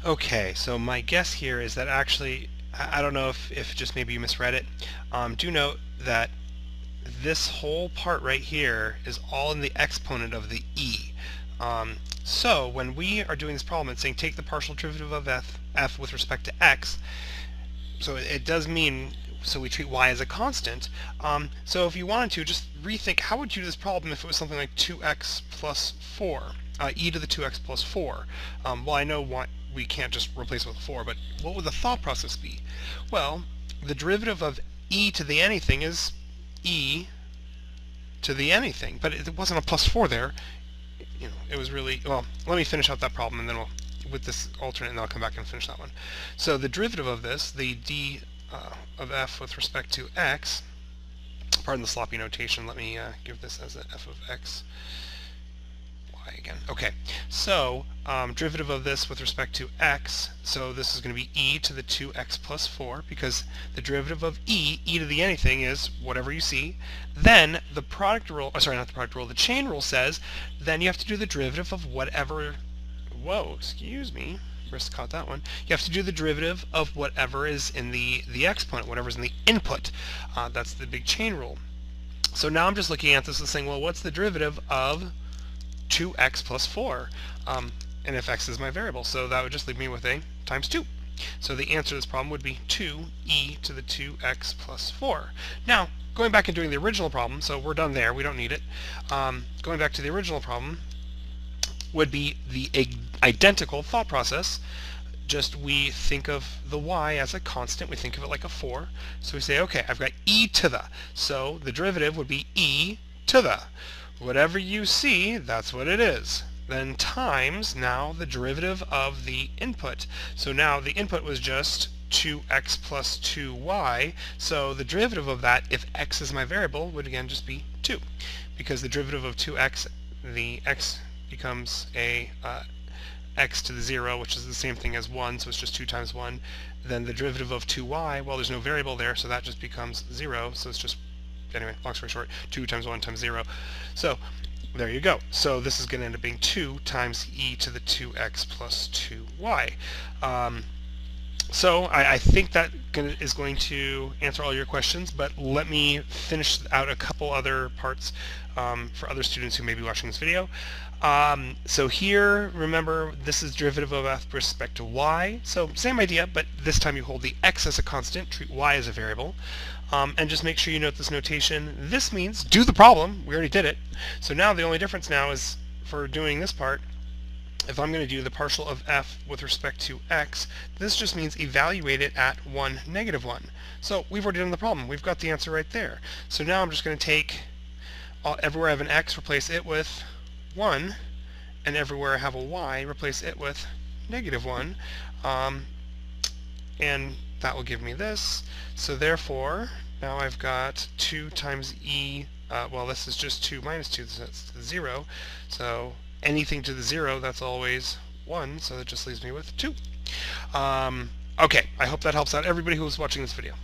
Okay, so my guess here is that actually, I don't know if just maybe you misread it. Do note that this whole part right here is all in the exponent of the e. So when we are doing this problem and saying take the partial derivative of f with respect to x, so it does mean, so we treat y as a constant. So if you wanted to, just rethink how would you do this problem if it was something like 2x plus 4, e to the 2x plus 4. Well, I know what we can't just replace it with 4, but what would the thought process be? Well, the derivative of e to the anything is e to the anything, but it wasn't a plus 4 there. It was really, well, let me finish out that problem and then we'll, with this alternate, and I'll come back and finish that one. So the derivative of this, the d of f with respect to x, pardon the sloppy notation, let me give this as a f of x, y again. Okay, so derivative of this with respect to x, so this is going to be e to the 2x plus 4, because the derivative of e to the anything is whatever you see. Then the product rule, sorry, not the product rule, the chain rule says, then you have to do the derivative of whatever, whoa, excuse me, Chris caught that one. You have to do the derivative of whatever is in the exponent, whatever's in the input. That's the big chain rule. So now I'm just looking at this and saying, well, what's the derivative of 2x plus 4? And if x is my variable, so that would just leave me with a times 2. So the answer to this problem would be 2e to the 2x plus 4. Now, going back and doing the original problem, so we're done there, we don't need it. Going back to the original problem would be the identical thought process, just we think of the y as a constant, we think of it like a 4, so we say, okay, I've got e to the, so the derivative would be e to the, whatever you see, that's what it is. Then times, now the derivative of the input. So now the input was just 2x plus 2y, so the derivative of that, if x is my variable, would again just be 2. Because the derivative of 2x, the x becomes a x to the 0, which is the same thing as 1, so it's just 2 times 1. Then the derivative of 2y, well, there's no variable there, so that just becomes 0, so it's just, anyway, long story short, 2 times 1 times 0. So there you go. So this is going to end up being 2 times e to the 2x plus 2y. So I think that is going to answer all your questions, but let me finish out a couple other parts for other students who may be watching this video. So here, remember, this is derivative of f with respect to y. So same idea, but this time you hold the x as a constant, treat y as a variable. And just make sure you note this notation. This means do the problem. We already did it. So now the only difference now is for doing this part, if I'm going to do the partial of f with respect to x, this just means evaluate it at 1, negative 1. So we've already done the problem. We've got the answer right there. So now I'm just going to take everywhere I have an x, replace it with 1, and everywhere I have a y, replace it with negative 1. And that will give me this. So therefore, now I've got 2 times e, well, this is just 2 minus 2, so that's 0. So anything to the 0, that's always 1, so that just leaves me with 2. Okay, I hope that helps out everybody who was watching this video.